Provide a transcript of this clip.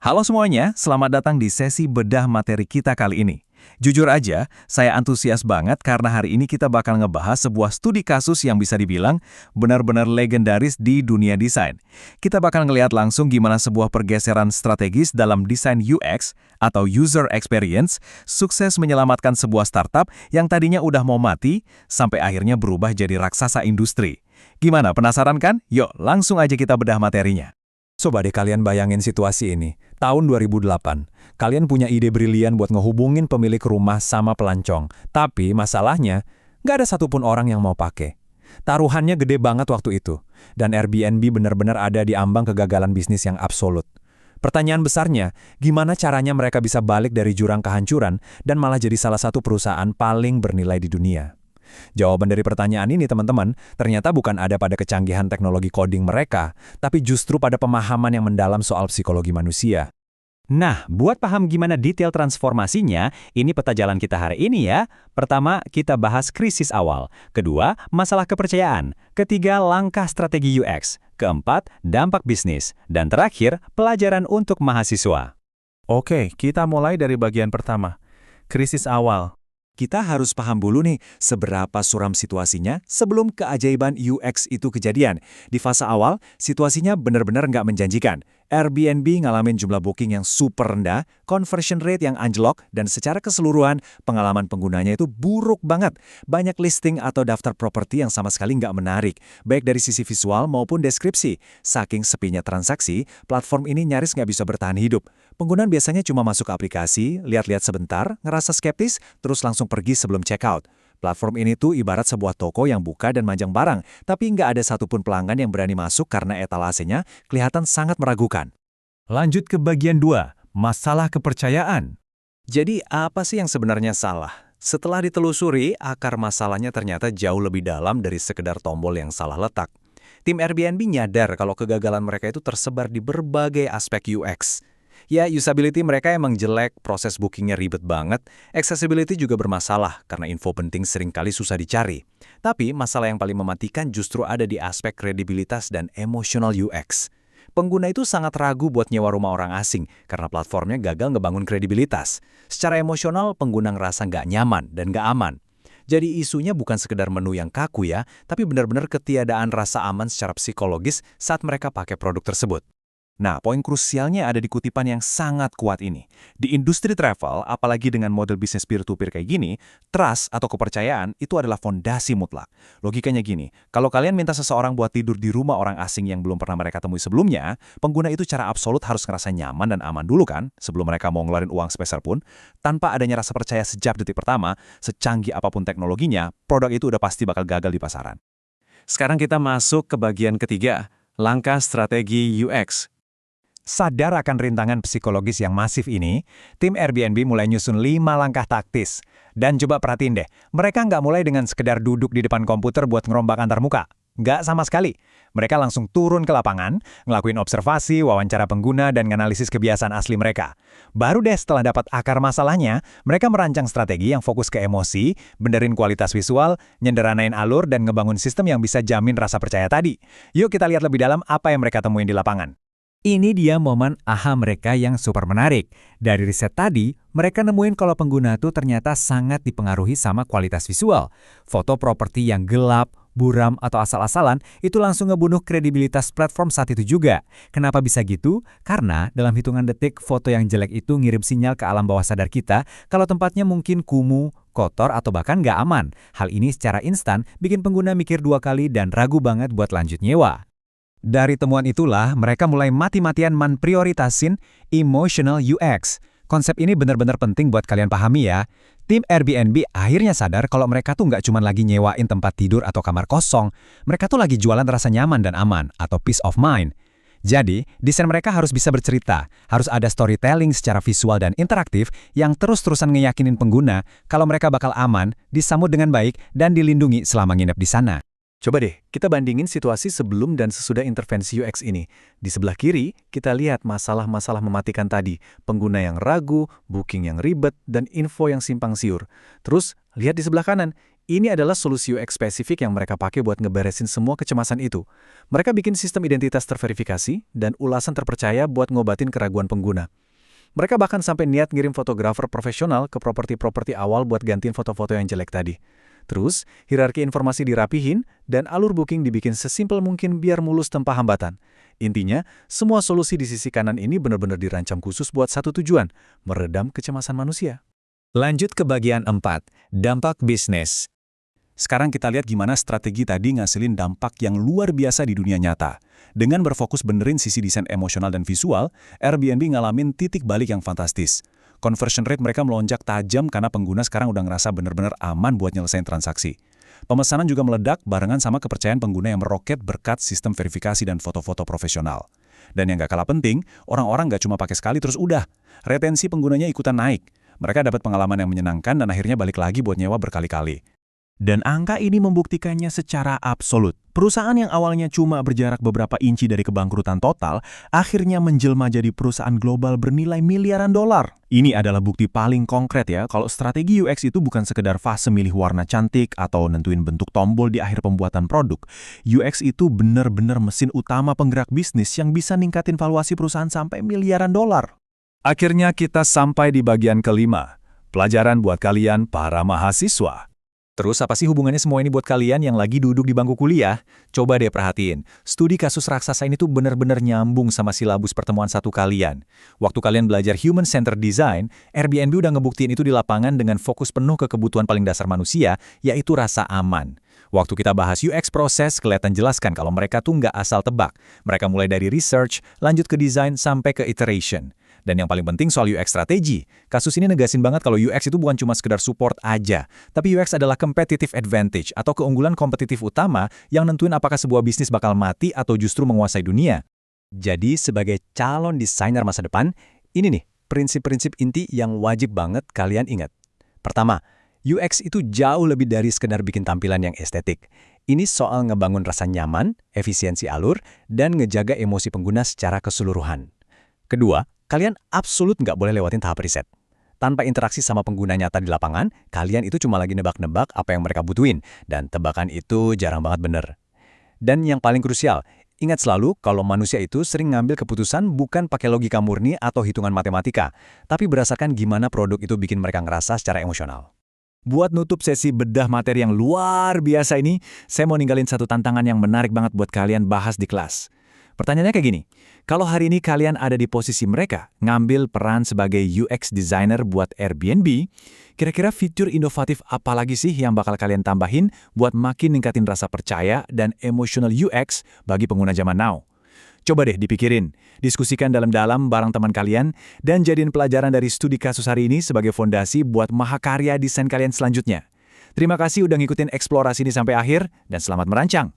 Halo semuanya, selamat datang di sesi bedah materi kita kali ini. Jujur aja, saya antusias banget karena hari ini kita bakal ngebahas sebuah studi kasus yang bisa dibilang benar-benar legendaris di dunia desain. Kita bakal ngelihat langsung gimana sebuah pergeseran strategis dalam desain UX atau User Experience sukses menyelamatkan sebuah startup yang tadinya udah mau mati sampai akhirnya berubah jadi raksasa industri. Gimana, penasaran kan? Yuk, langsung aja kita bedah materinya. Coba deh kalian bayangin situasi ini. Tahun 2008, kalian punya ide brilian buat ngehubungin pemilik rumah sama pelancong. Tapi masalahnya, nggak ada satupun orang yang mau pakai. Taruhannya gede banget waktu itu. Dan Airbnb benar-benar ada di ambang kegagalan bisnis yang absolut. Pertanyaan besarnya, gimana caranya mereka bisa balik dari jurang kehancuran dan malah jadi salah satu perusahaan paling bernilai di dunia? Jawaban dari pertanyaan ini, teman-teman, ternyata bukan ada pada kecanggihan teknologi coding mereka, tapi justru pada pemahaman yang mendalam soal psikologi manusia. Nah, buat paham gimana detail transformasinya, ini peta jalan kita hari ini ya. Pertama, kita bahas krisis awal. Kedua, masalah kepercayaan. Ketiga, langkah strategi UX. Keempat, dampak bisnis. Dan terakhir, pelajaran untuk mahasiswa. Oke, kita mulai dari bagian pertama, krisis awal. Kita harus paham dulu nih, seberapa suram situasinya sebelum keajaiban UX itu kejadian. Di fase awal, situasinya benar-benar nggak menjanjikan. Airbnb ngalamin jumlah booking yang super rendah, conversion rate yang anjlok, dan secara keseluruhan, pengalaman penggunanya itu buruk banget. Banyak listing atau daftar properti yang sama sekali nggak menarik, baik dari sisi visual maupun deskripsi. Saking sepinya transaksi, platform ini nyaris nggak bisa bertahan hidup. Penggunaan biasanya cuma masuk ke aplikasi, lihat-lihat sebentar, ngerasa skeptis, terus langsung pergi sebelum checkout. Platform ini tuh ibarat sebuah toko yang buka dan manjang barang, tapi nggak ada satupun pelanggan yang berani masuk karena etalasenya kelihatan sangat meragukan. Lanjut ke bagian 2, masalah kepercayaan. Jadi apa sih yang sebenarnya salah? Setelah ditelusuri, akar masalahnya ternyata jauh lebih dalam dari sekedar tombol yang salah letak. Tim Airbnb nyadar kalau kegagalan mereka itu tersebar di berbagai aspek UX. Ya, usability mereka emang jelek, proses bookingnya ribet banget, accessibility juga bermasalah karena info penting seringkali susah dicari. Tapi masalah yang paling mematikan justru ada di aspek kredibilitas dan emosional UX. Pengguna itu sangat ragu buat nyewa rumah orang asing karena platformnya gagal ngebangun kredibilitas. Secara emosional, pengguna ngerasa nggak nyaman dan nggak aman. Jadi isunya bukan sekedar menu yang kaku ya, tapi benar-benar ketiadaan rasa aman secara psikologis saat mereka pakai produk tersebut. Nah, poin krusialnya ada di kutipan yang sangat kuat ini. Di industri travel, apalagi dengan model bisnis peer-to-peer kayak gini, trust atau kepercayaan itu adalah fondasi mutlak. Logikanya gini, kalau kalian minta seseorang buat tidur di rumah orang asing yang belum pernah mereka temui sebelumnya, pengguna itu secara absolut harus ngerasa nyaman dan aman dulu kan, sebelum mereka mau ngeluarin uang sepeser pun. Tanpa adanya rasa percaya sejak detik pertama, secanggih apapun teknologinya, produk itu udah pasti bakal gagal di pasaran. Sekarang kita masuk ke bagian ketiga, langkah strategi UX. Sadar akan rintangan psikologis yang masif ini, tim Airbnb mulai nyusun 5 langkah taktis. Dan coba perhatiin deh, mereka nggak mulai dengan sekedar duduk di depan komputer buat ngerombak antar muka. Nggak sama sekali. Mereka langsung turun ke lapangan, ngelakuin observasi, wawancara pengguna, dan nganalisis kebiasaan asli mereka. Baru deh setelah dapat akar masalahnya, mereka merancang strategi yang fokus ke emosi, benerin kualitas visual, nyederhanain alur, dan ngebangun sistem yang bisa jamin rasa percaya tadi. Yuk kita lihat lebih dalam apa yang mereka temuin di lapangan. Ini dia momen aha mereka yang super menarik. Dari riset tadi, mereka nemuin kalau pengguna tuh ternyata sangat dipengaruhi sama kualitas visual. Foto properti yang gelap, buram, atau asal-asalan itu langsung ngebunuh kredibilitas platform saat itu juga. Kenapa bisa gitu? Karena dalam hitungan detik, foto yang jelek itu ngirim sinyal ke alam bawah sadar kita kalau tempatnya mungkin kumuh, kotor, atau bahkan nggak aman. Hal ini secara instan bikin pengguna mikir 2 kali dan ragu banget buat lanjut nyewa. Dari temuan itulah, mereka mulai mati-matian memprioritasin emotional UX. Konsep ini benar-benar penting buat kalian pahami ya. Tim Airbnb akhirnya sadar kalau mereka tuh nggak cuma lagi nyewain tempat tidur atau kamar kosong. Mereka tuh lagi jualan rasa nyaman dan aman, atau peace of mind. Jadi, desain mereka harus bisa bercerita. Harus ada storytelling secara visual dan interaktif yang terus-terusan ngeyakinin pengguna kalau mereka bakal aman, disambut dengan baik, dan dilindungi selama nginep di sana. Coba deh, kita bandingin situasi sebelum dan sesudah intervensi UX ini. Di sebelah kiri, kita lihat masalah-masalah mematikan tadi. Pengguna yang ragu, booking yang ribet, dan info yang simpang siur. Terus, lihat di sebelah kanan. Ini adalah solusi UX spesifik yang mereka pakai buat ngeberesin semua kecemasan itu. Mereka bikin sistem identitas terverifikasi dan ulasan terpercaya buat ngobatin keraguan pengguna. Mereka bahkan sampai niat ngirim fotografer profesional ke properti-properti awal buat gantiin foto-foto yang jelek tadi. Terus, hierarki informasi dirapihin dan alur booking dibikin sesimpel mungkin biar mulus tanpa hambatan. Intinya, semua solusi di sisi kanan ini benar-benar dirancang khusus buat satu tujuan, meredam kecemasan manusia. Lanjut ke bagian 4, dampak bisnis. Sekarang kita lihat gimana strategi tadi ngasilin dampak yang luar biasa di dunia nyata. Dengan berfokus benerin sisi desain emosional dan visual, Airbnb ngalamin titik balik yang fantastis. Conversion rate mereka melonjak tajam karena pengguna sekarang udah ngerasa bener-bener aman buat nyelesain transaksi. Pemesanan juga meledak barengan sama kepercayaan pengguna yang meroket berkat sistem verifikasi dan foto-foto profesional. Dan yang gak kalah penting, orang-orang gak cuma pakai sekali terus udah. Retensi penggunanya ikutan naik. Mereka dapat pengalaman yang menyenangkan dan akhirnya balik lagi buat nyewa berkali-kali. Dan angka ini membuktikannya secara absolut. Perusahaan yang awalnya cuma berjarak beberapa inci dari kebangkrutan total, akhirnya menjelma jadi perusahaan global bernilai miliaran dolar. Ini adalah bukti paling konkret ya, kalau strategi UX itu bukan sekedar fase milih warna cantik atau nentuin bentuk tombol di akhir pembuatan produk. UX itu benar-benar mesin utama penggerak bisnis yang bisa ningkatin valuasi perusahaan sampai miliaran dolar. Akhirnya kita sampai di bagian kelima, pelajaran buat kalian para mahasiswa. Terus apa sih hubungannya semua ini buat kalian yang lagi duduk di bangku kuliah? Coba deh perhatiin, studi kasus raksasa ini tuh bener-bener nyambung sama silabus pertemuan satu kalian. Waktu kalian belajar Human-Centered Design, Airbnb udah ngebuktiin itu di lapangan dengan fokus penuh ke kebutuhan paling dasar manusia, yaitu rasa aman. Waktu kita bahas UX proses, kelihatan jelas kan kalau mereka tuh nggak asal tebak. Mereka mulai dari research, lanjut ke design, sampai ke iteration. Dan yang paling penting soal UX strategi. Kasus ini negasin banget kalau UX itu bukan cuma sekedar support aja, tapi UX adalah competitive advantage atau keunggulan kompetitif utama yang nentuin apakah sebuah bisnis bakal mati atau justru menguasai dunia. Jadi sebagai calon desainer masa depan, ini nih prinsip-prinsip inti yang wajib banget kalian ingat. Pertama, UX itu jauh lebih dari sekedar bikin tampilan yang estetik. Ini soal ngebangun rasa nyaman, efisiensi alur, dan ngejaga emosi pengguna secara keseluruhan. Kedua, kalian absolut nggak boleh lewatin tahap riset. Tanpa interaksi sama pengguna nyata di lapangan, kalian itu cuma lagi nebak-nebak apa yang mereka butuhin, dan tebakan itu jarang banget bener. Dan yang paling krusial, ingat selalu kalau manusia itu sering ngambil keputusan bukan pakai logika murni atau hitungan matematika, tapi berdasarkan gimana produk itu bikin mereka ngerasa secara emosional. Buat nutup sesi bedah materi yang luar biasa ini, saya mau ninggalin satu tantangan yang menarik banget buat kalian bahas di kelas. Pertanyaannya kayak gini, kalau hari ini kalian ada di posisi mereka, ngambil peran sebagai UX designer buat Airbnb, kira-kira fitur inovatif apa lagi sih yang bakal kalian tambahin buat makin ningkatin rasa percaya dan emotional UX bagi pengguna zaman now? Coba deh dipikirin, diskusikan dalam-dalam bareng teman kalian, dan jadiin pelajaran dari studi kasus hari ini sebagai fondasi buat mahakarya desain kalian selanjutnya. Terima kasih udah ngikutin eksplorasi ini sampai akhir, dan selamat merancang!